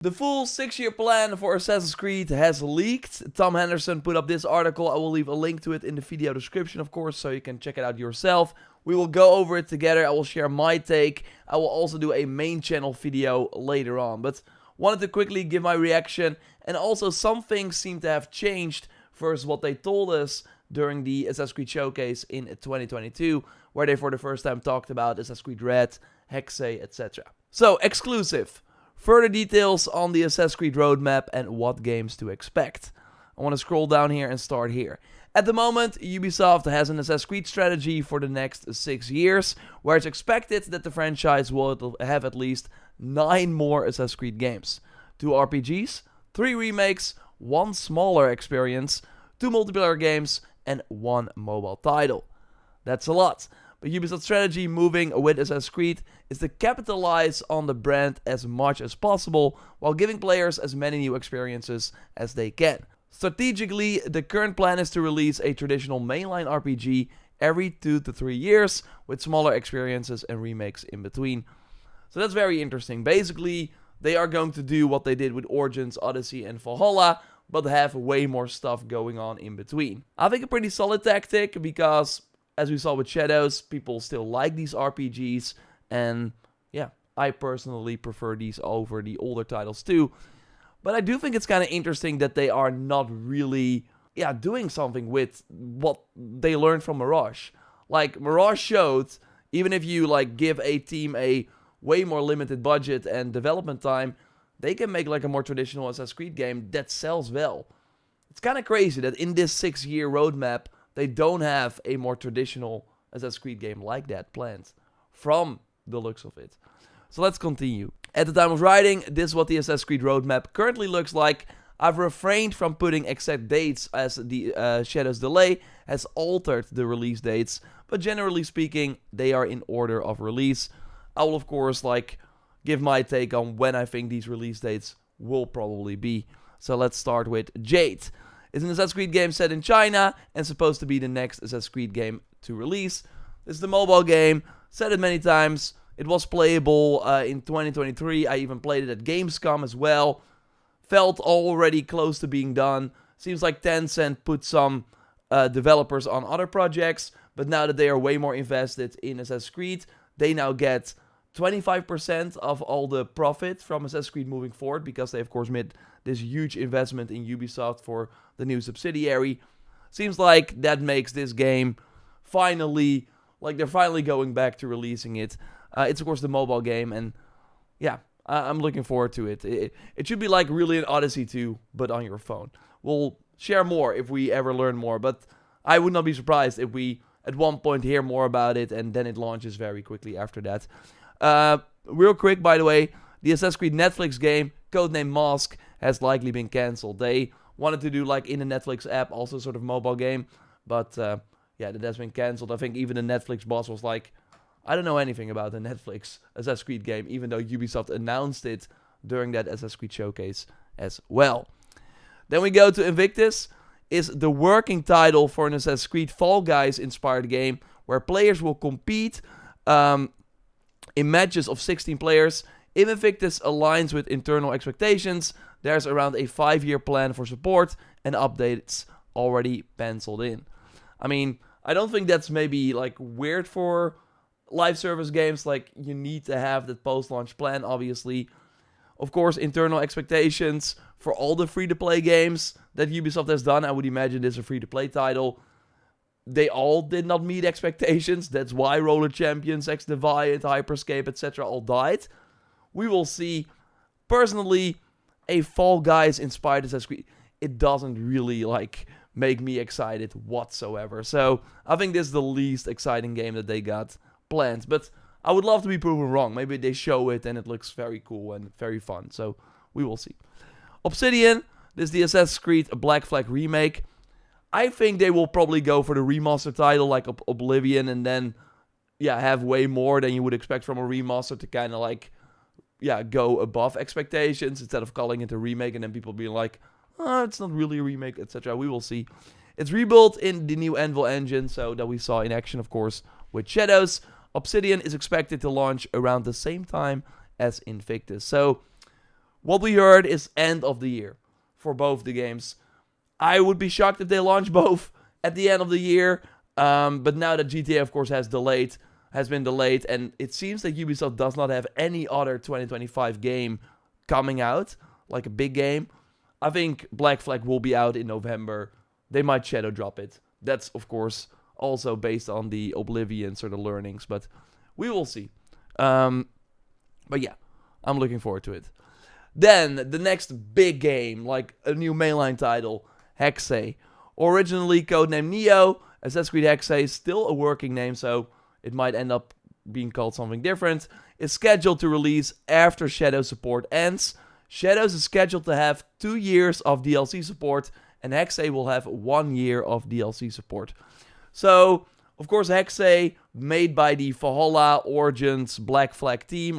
The full 6-year plan for Assassin's Creed has leaked. Tom Henderson put up this article. I will leave a link to it in the video description, of course, so you can check it out yourself. We will go over it together. I will share my take. I will also do a main channel video later on. But wanted to quickly give my reaction. And also some things seem to have changed versus what they told us during the Assassin's Creed Showcase in 2022, where they for the first time talked about Assassin's Creed Red, Hexe, etc. So, exclusive. Further details on the Assassin's Creed roadmap and what games to expect. I want to scroll down here and start here. At the moment, Ubisoft has an Assassin's Creed strategy for the next 6 years, where it's expected that the franchise will have at least 9 more Assassin's Creed games. 2 RPGs, 3 remakes, 1 smaller experience, 2 multiplayer games, and 1 mobile title. That's a lot. But Ubisoft's strategy moving with Assassin's Creed is to capitalize on the brand as much as possible while giving players as many new experiences as they can. Strategically, the current plan is to release a traditional mainline RPG every 2 to 3 years with smaller experiences and remakes in between. So that's very interesting. Basically, they are going to do what they did with Origins, Odyssey, and Valhalla, but have way more stuff going on in between. I think a pretty solid tactic because, as we saw with Shadows, people still like these RPGs, and yeah, I personally prefer these over the older titles too. But I do think it's kind of interesting that they are not really, doing something with what they learned from Mirage. Like, Mirage showed, even if you, give a team a way more limited budget and development time, they can make, a more traditional Assassin's Creed game that sells well. It's kind of crazy that in this 6-year roadmap, they don't have a more traditional Assassin's Creed game like that planned, from the looks of it. So let's continue. At the time of writing, this is what the Assassin's Creed roadmap currently looks like. I've refrained from putting exact dates as the Shadows delay has altered the release dates, but generally speaking, they are in order of release. I will of course give my take on when I think these release dates will probably be. So let's start with Jade. It's an Assassin's Creed game set in China and supposed to be the next Assassin's Creed game to release. This is the mobile game, said it many times. It was playable in 2023. I even played it at Gamescom as well. Felt already close to being done. Seems like Tencent put some developers on other projects, but now that they are way more invested in Assassin's Creed, they now get 25% of all the profit from Assassin's Creed moving forward, because they of course made this huge investment in Ubisoft for the new subsidiary. Seems like that makes this game finally, they're finally going back to releasing it. It's of course the mobile game, and yeah, I'm looking forward to it. It should be really an Odyssey 2, but on your phone. We'll share more if we ever learn more, but I would not be surprised if we at one point hear more about it and then it launches very quickly after that. Real quick, by the way, the Assassin's Creed Netflix game, codenamed Mask, has likely been cancelled. They wanted to do in the Netflix app, also sort of mobile game, but yeah, that has been cancelled. I think even the Netflix boss was like, I don't know anything about the Netflix Assassin's Creed game, even though Ubisoft announced it during that Assassin's Creed showcase as well. Then we go to Invictus, is the working title for an Assassin's Creed Fall Guys inspired game, where players will compete in matches of 16 players. If Invictus aligns with internal expectations, there's around a 5-year plan for support and updates already penciled in. I mean, I don't think that's maybe weird for live service games. You need to have that post-launch plan, obviously. Of course, internal expectations for all the free-to-play games that Ubisoft has done. I would imagine this is a free-to-play title. They all did not meet expectations. That's why Roller Champions, X Defiant, Hyperscape, etc. all died. We will see. Personally, a Fall Guys inspired Assassin's Creed, it doesn't really make me excited whatsoever. So I think this is the least exciting game that they got planned. But I would love to be proven wrong. Maybe they show it and it looks very cool and very fun. So we will see. Obsidian, this is the Assassin's Creed Black Flag remake. I think they will probably go for the remaster title like Oblivion, and then have way more than you would expect from a remaster to kind of go above expectations instead of calling it a remake and then people being like, oh, it's not really a remake, etc. We will see. It's rebuilt in the new Anvil engine, so that we saw in action, of course, with Shadows. Obsidian is expected to launch around the same time as Invictus. So What we heard is end of the year for both the games. I would be shocked if they launch both at the end of the year. But now that GTA, of course, has been delayed, and it seems that Ubisoft does not have any other 2025 game coming out, like a big game. I think Black Flag will be out in November. They might shadow drop it. That's, of course, also based on the Oblivion sort of learnings, but we will see. But yeah, I'm looking forward to it. Then, the next big game, like a new mainline title, Hexe. Originally codenamed Neo, Assassin's Creed Hexe is still a working name, so it might end up being called something different. Is scheduled to release after Shadows support ends. Shadows is scheduled to have 2 years of DLC support, and Hexe will have 1 year of DLC support. So, of course, Hexe, made by the Valhalla, Origins, Black Flag team,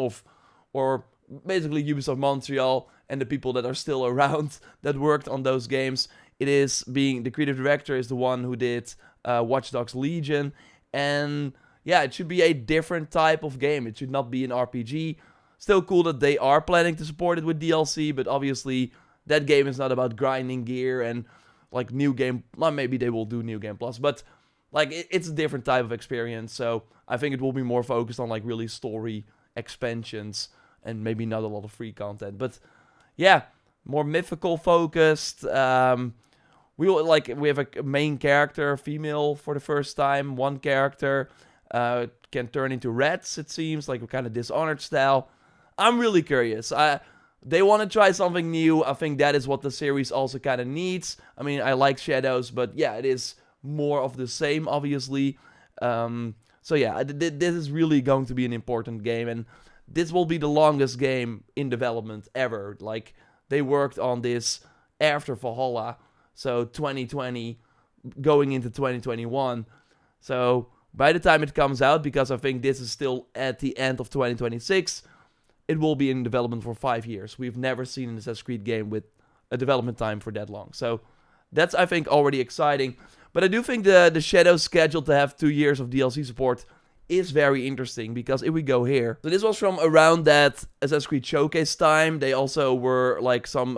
or basically Ubisoft Montreal, and the people that are still around that worked on those games. The creative director is the one who did Watch Dogs Legion, and yeah, it should be a different type of game. It should not be an RPG. Still cool that they are planning to support it with DLC, but obviously that game is not about grinding gear and like new game. Well, maybe they will do new game plus, but like it's a different type of experience. So I think it will be more focused on like really story expansions and maybe not a lot of free content. But yeah, more mythical focused. We have a main character, female for the first time. One character can turn into rats, it seems, like a kind of Dishonored style. I'm really curious. They want to try something new. I think that is what the series also kind of needs. I mean, I like Shadows, but yeah, it is more of the same, obviously. So yeah, this is really going to be an important game, and this will be the longest game in development ever. Like, they worked on this after Valhalla, so 2020 going into 2021. So by the time it comes out, because I think this is still at the end of 2026, it will be in development for 5 years. We've never seen an Assassin's Creed game with a development time for that long. So that's, I think, already exciting. But I do think the Shadows scheduled to have 2 years of DLC support is very interesting, because if we go here, so this was from around that Assassin's Creed Showcase time. They also were, like, some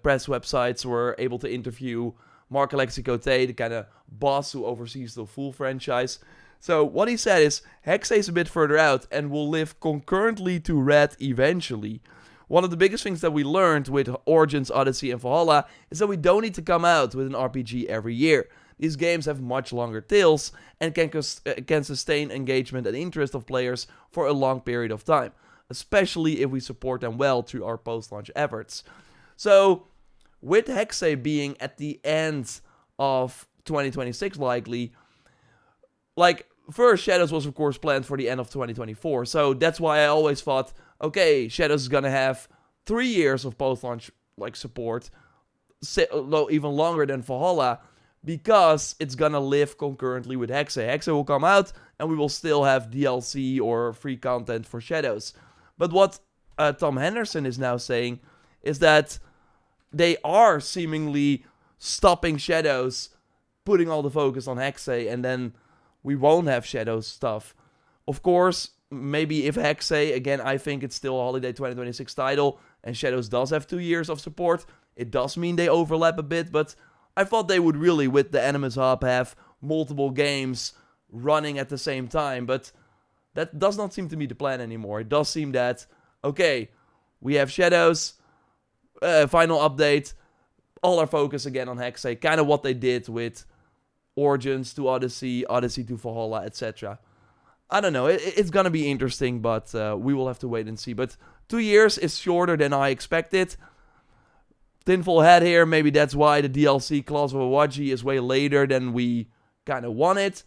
press websites were able to interview Marc-Alexis Cote, the kind of boss who oversees the full franchise. So what he said is, Hexe is a bit further out and will live concurrently to Red eventually. One of the biggest things that we learned with Origins, Odyssey, and Valhalla is that we don't need to come out with an RPG every year. These games have much longer tails and can sustain engagement and interest of players for a long period of time, especially if we support them well through our post-launch efforts. So, with Hexe being at the end of 2026 likely, like, first Shadows was of course planned for the end of 2024, so that's why I always thought, okay, Shadows is gonna have 3 years of post-launch like support, even longer than Valhalla, because it's gonna live concurrently with Hexe. Hexe will come out, and we will still have DLC or free content for Shadows. But what Tom Henderson is now saying is that they are seemingly stopping Shadows, putting all the focus on Hexe, and then we won't have Shadows stuff. Of course, maybe if Hexe, again, I think it's still a holiday 2026 title, and Shadows does have 2 years of support, it does mean they overlap a bit, but I thought they would really, with the Animus Hub, have multiple games running at the same time, but that does not seem to be the plan anymore. It does seem that, okay, we have Shadows, final update, all our focus again on Hexe, kind of what they did with Origins to Odyssey, Odyssey to Valhalla, etc. I don't know, it's gonna be interesting, but we will have to wait and see. But 2 years is shorter than I expected. Tinfoil hat here, maybe that's why the DLC Claws of Awaji is way later than we kind of wanted.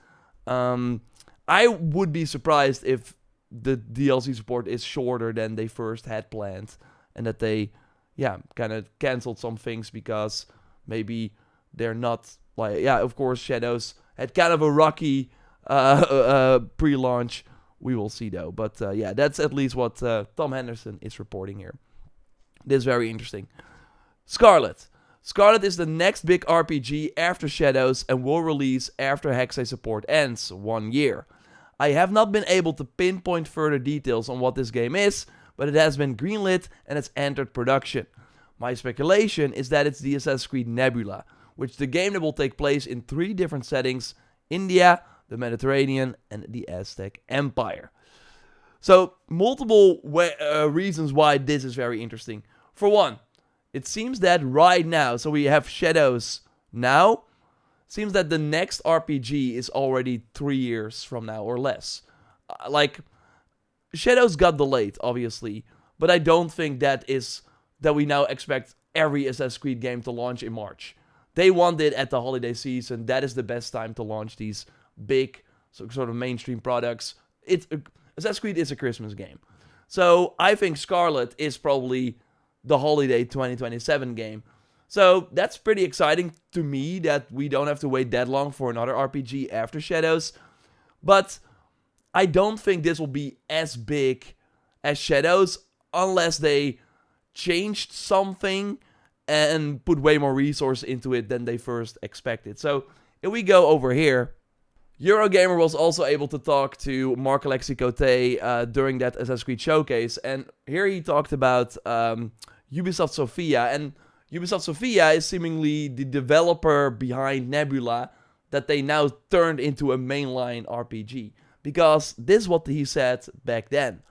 I would be surprised if the DLC support is shorter than they first had planned, and that they, yeah, kind of canceled some things because maybe they're not, like, yeah, of course, Shadows had kind of a rocky pre-launch. We will see, though. But, yeah, that's at least what Tom Henderson is reporting here. This is very interesting. Scarlet. Scarlet is the next big RPG after Shadows and will release after Hexe support ends, 1 year. I have not been able to pinpoint further details on what this game is, but it has been greenlit and it's entered production. My speculation is that it's the Assassin's Creed Nebula, which is the game that will take place in 3 different settings: India, the Mediterranean, and the Aztec Empire. So, multiple reasons why this is very interesting. For one, it seems that right now, so we have Shadows now, seems that the next RPG is already 3 years from now or less. Like, Shadows got delayed, obviously, but I don't think that we now expect every Assassin's Creed game to launch in March. They want it at the holiday season. That is the best time to launch these big, sort of mainstream products. Assassin's Creed is a Christmas game. So I think Scarlet is probably the holiday 2027 game. So that's pretty exciting to me that we don't have to wait that long for another RPG after Shadows. But I don't think this will be as big as Shadows unless they changed something and put way more resource into it than they first expected. So if we go over here, Eurogamer was also able to talk to Marc-Alexis Cote during that Assassin's Creed showcase, and here he talked about Ubisoft Sofia, and Ubisoft Sofia is seemingly the developer behind Nebula that they now turned into a mainline RPG, because this is what he said back then.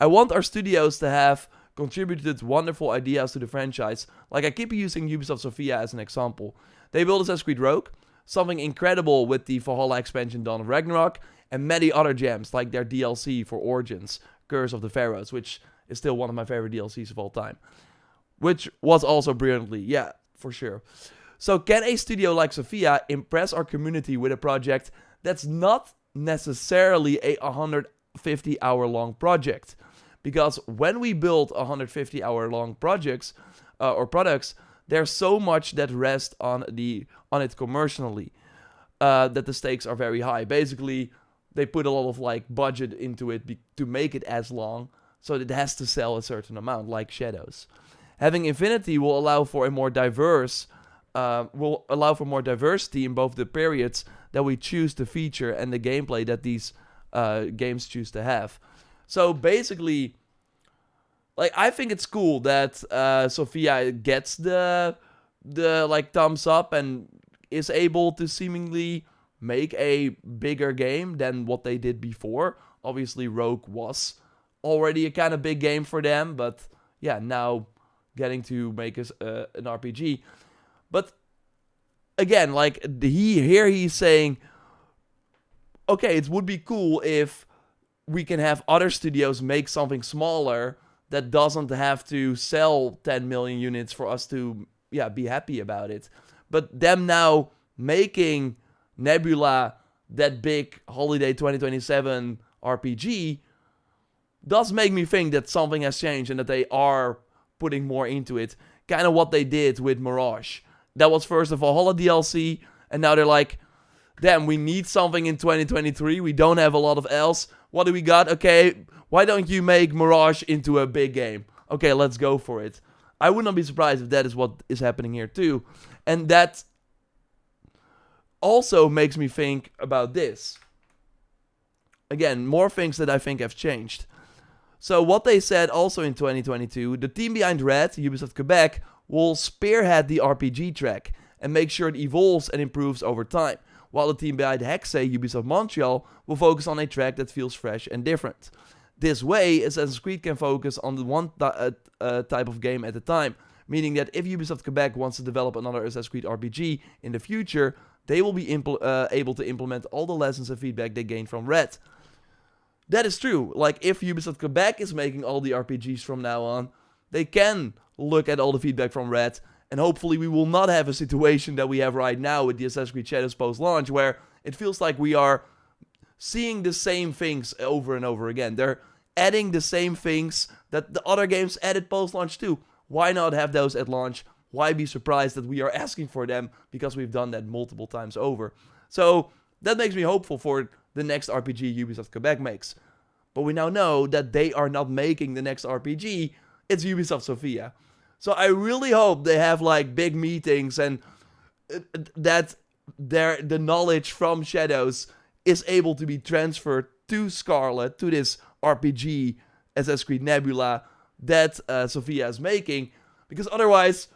I want our studios to have contributed wonderful ideas to the franchise. Like, I keep using Ubisoft Sofia as an example. They built Assassin's Creed Rogue, something incredible with the Valhalla expansion Dawn of Ragnarok, and many other gems like their DLC for Origins, Curse of the Pharaohs, which is still one of my favorite DLCs of all time. Which was also brilliantly, yeah, for sure. So can a studio like Sofia impress our community with a project that's not necessarily a 150-hour-long project? Because when we build 150-hour-long projects or products, there's so much that rests on it commercially that the stakes are very high. Basically, they put a lot of budget into it to make it as long, so that it has to sell a certain amount, like Shadows. Having Infinity will allow for more diversity in both the periods that we choose to feature and the gameplay that these games choose to have. So basically, I think it's cool that Sofia gets the thumbs up and is able to seemingly make a bigger game than what they did before. Obviously, Rogue was already a kind of big game for them, but yeah, now getting to make an RPG. But again, he's saying, okay, it would be cool if we can have other studios make something smaller that doesn't have to sell 10 million units for us to be happy about it. But them now making Nebula that big holiday 2027 RPG does make me think that something has changed and that they are putting more into it. Kind of what they did with Mirage. That was first of all Valhalla DLC, and now they're like, damn, we need something in 2023. We don't have a lot of else. What do we got? Okay, why don't you make Mirage into a big game? Okay, let's go for it. I would not be surprised if that is what is happening here too. And that also makes me think about this. Again, more things that I think have changed. So what they said also in 2022, the team behind Red, Ubisoft Quebec, will spearhead the RPG track and make sure it evolves and improves over time, while the team behind Hexe, Ubisoft Montreal, will focus on a track that feels fresh and different. This way, Assassin's Creed can focus on the one type of game at a time, meaning that if Ubisoft Quebec wants to develop another Assassin's Creed RPG in the future, they will be able to implement all the lessons and feedback they gained from Red. That is true. If Ubisoft Quebec is making all the RPGs from now on, they can look at all the feedback from Red, and hopefully we will not have a situation that we have right now with the Assassin's Creed Shadows post-launch, where it feels like we are seeing the same things over and over again. They're adding the same things that the other games added post-launch too. Why not have those at launch? Why be surprised that we are asking for them, because we've done that multiple times over? So that makes me hopeful for the next RPG Ubisoft Quebec makes. But we now know that they are not making the next RPG, it's Ubisoft Sofia. So I really hope they have big meetings and that the knowledge from Shadows is able to be transferred to Scarlet, to this RPG Assassin's Creed Nebula, that Sophia is making, because otherwise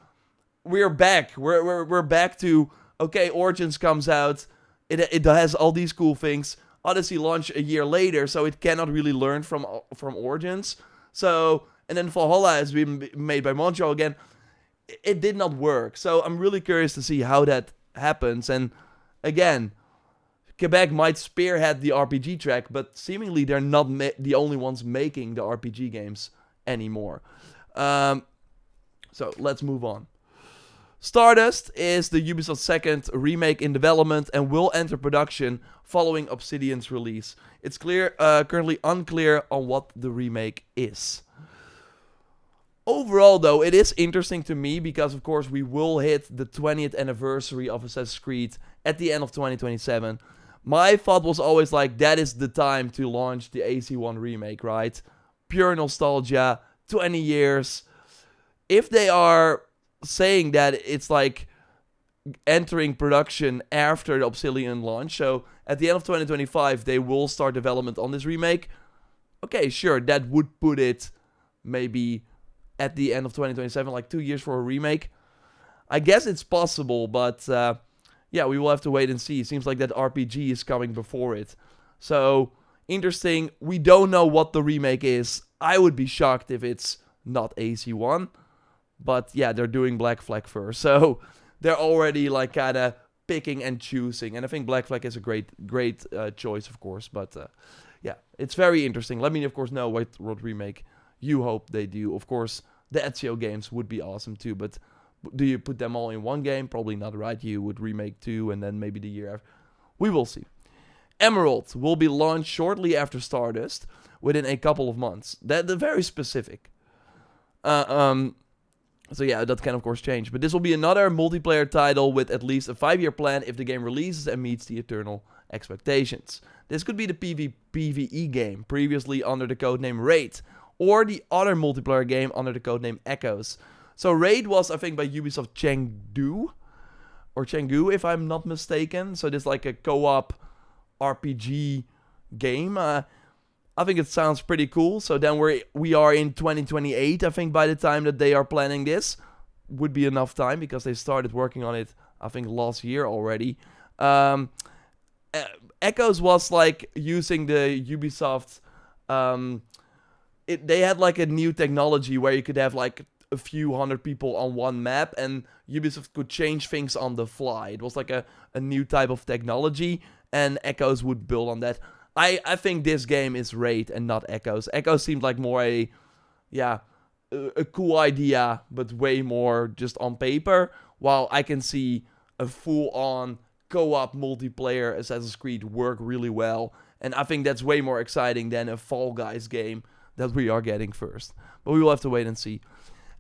we're back. We're back to, okay, Origins comes out, it has all these cool things. Odyssey launched a year later, so it cannot really learn from Origins. So, and then Valhalla has been made by Montreal again. It did not work. So I'm really curious to see how that happens. And again, Quebec might spearhead the RPG track, but seemingly they're not the only ones making the RPG games anymore. So let's move on. Stardust is the Ubisoft's second remake in development and will enter production following Obsidian's release. It's currently unclear on what the remake is. Overall, though, it is interesting to me because, of course, we will hit the 20th anniversary of Assassin's Creed at the end of 2027. My thought was always like, that is the time to launch the AC1 remake, right? Pure nostalgia, 20 years. If they are saying that it's like entering production after the Obsidian launch, so at the end of 2025 they will start development on this remake, okay, sure, that would put it maybe at the end of 2027, like 2 years for a remake. I guess it's possible, but yeah, we will have to wait and see. It seems like that RPG is coming before it. So, interesting. We don't know what the remake is. I would be shocked if it's not AC1. But yeah, they're doing Black Flag first. So, they're already like kind of picking and choosing. And I think Black Flag is a great choice, of course. But yeah, it's very interesting. Let me, of course, know what remake you hope they do. Of course, the Ezio games would be awesome too, but do you put them all in one game? Probably not, right? You would remake 2 and then maybe the year after. We will see. Emerald will be launched shortly after Stardust, within a couple of months. That's very specific. So yeah, that can of course change. But this will be another multiplayer title with at least a 5-year plan if the game releases and meets the eternal expectations. This could be the PvE game, previously under the codename Raid, or the other multiplayer game under the codename Echoes. So Raid was, I think, by Ubisoft Chengdu, or Chengdu, if I'm not mistaken. So this is like a co-op RPG game. I think it sounds pretty cool. So then we are in 2028, I think, by the time that they are planning this. Would be enough time, because they started working on it, I think, last year already. Echoes was like using the Ubisoft... they had like a new technology where you could have like a few hundred people on one map, and Ubisoft could change things on the fly. It was like a new type of technology, and Echoes would build on that. I think this game is Raid and not Echoes. Echoes seemed like more a cool idea, but way more just on paper, while I can see a full-on co-op multiplayer Assassin's Creed work really well, and I think that's way more exciting than a Fall Guys game that we are getting first. But we will have to wait and see.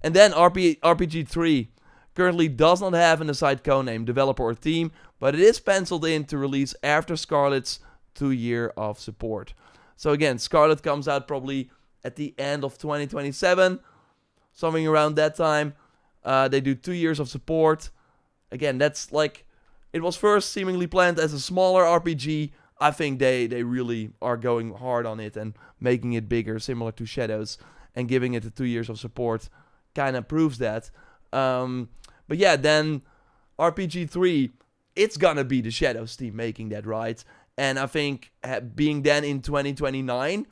And then RPG 3 currently does not have an assigned codename, developer, or team, but it is penciled in to release after Scarlet's 2-year of support. So again, Scarlet comes out probably at the end of 2027, something around that time. They do 2 years of support. Again, that's like, it was first seemingly planned as a smaller RPG. I think they really are going hard on it and making it bigger, similar to Shadows, and giving it the 2 years of support kind of proves that. But yeah, then RPG 3, it's gonna be the Shadows team making that, right? And I think being then in 2029,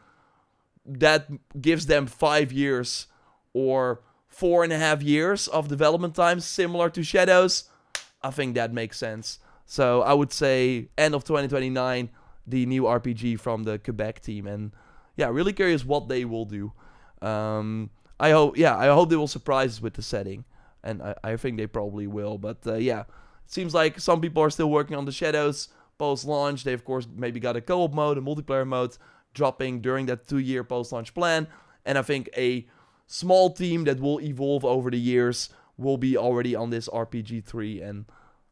that gives them 5 years or 4.5 years of development time, similar to Shadows. I think that makes sense. So I would say end of 2029, the new RPG from the Quebec team. And yeah, really curious what they will do. I hope they will surprise us with the setting. And I think they probably will. But yeah, it seems like some people are still working on the Shadows post-launch. They, of course, maybe got a co-op mode, a multiplayer mode, dropping during that 2-year post-launch plan. And I think a small team that will evolve over the years will be already on this RPG 3. And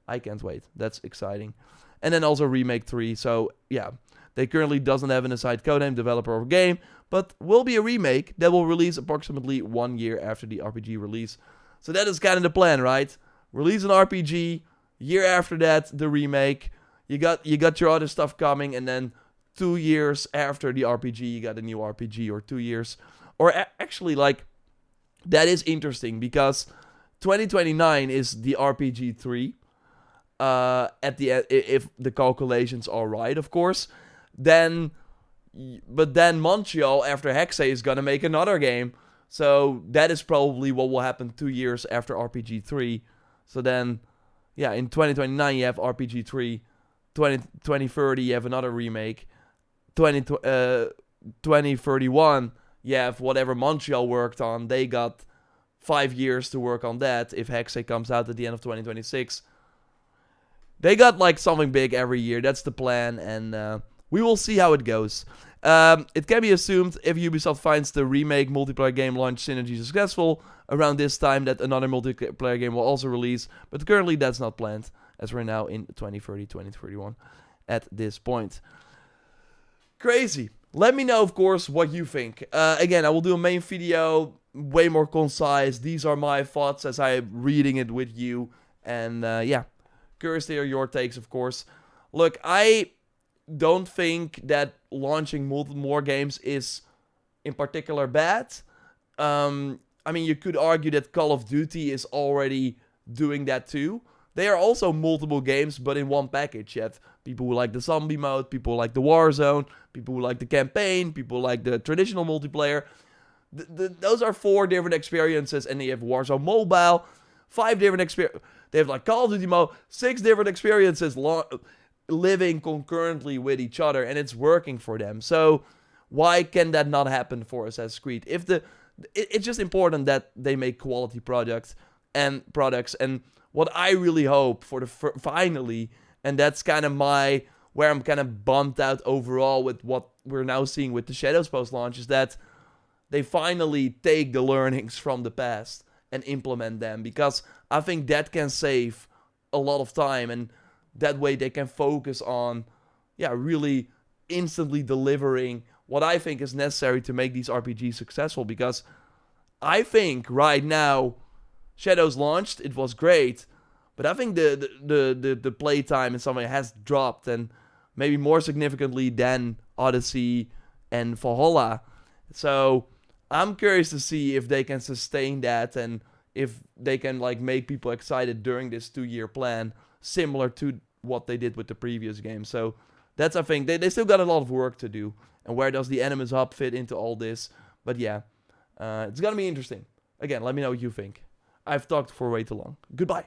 I can't wait. That's exciting. And then also Remake 3. So, yeah, they currently doesn't have an assigned codename, developer, or game, but will be a remake that will release approximately 1 year after the RPG release. So that is kind of the plan, right? Release an RPG, year after that, the remake. You got your other stuff coming, and then 2 years after the RPG, you got a new RPG, or 2 years. Or actually, like, that is interesting because 2029 is the RPG 3. At the end, if the calculations are right, of course. But then Montreal after Hexe is gonna make another game, so that is probably what will happen 2 years after RPG 3. So then, yeah, in 2029 you have RPG 3, 2030 you have another remake, 2031 you have whatever Montreal worked on. They got 5 years to work on that if Hexe comes out at the end of 2026. They got like something big every year. That's the plan, and we will see how it goes. It can be assumed if Ubisoft finds the Remake multiplayer game launch synergy successful around this time that another multiplayer game will also release, but currently that's not planned as we're now in 2030, 2031 at this point. Crazy. Let me know, of course, what you think. Again, I will do a main video, way more concise. These are my thoughts as I'm reading it with you, and yeah. Curious to hear your takes, of course. Look, I don't think that launching more games is in particular bad. I mean, you could argue that Call of Duty is already doing that too. They are also multiple games, but in one package. You have people who like the zombie mode, people who like the Warzone, people who like the campaign, people who like the traditional multiplayer. Those are 4 different experiences, and then you have Warzone Mobile, 5 different experiences. They have like Call of Duty mode, 6 different experiences living concurrently with each other, and it's working for them. So why can that not happen for Assassin's Creed? It's just important that they make quality products, and what I really hope for finally, and that's kind of where I'm kind of bummed out overall with what we're now seeing with the Shadows post-launch, is that they finally take the learnings from the past and implement them, because I think that can save a lot of time, and that way they can focus on, yeah, really instantly delivering what I think is necessary to make these RPGs successful. Because I think right now, Shadows launched, it was great, but I think the playtime in some way has dropped, and maybe more significantly than Odyssey and Valhalla. So I'm curious to see if they can sustain that, and if they can like make people excited during this 2-year plan, similar to what they did with the previous game. So that's, I think, they still got a lot of work to do. And where does the Animus hub fit into all this? But yeah, it's gonna be interesting. Again, let me know what you think. I've talked for way too long. Goodbye.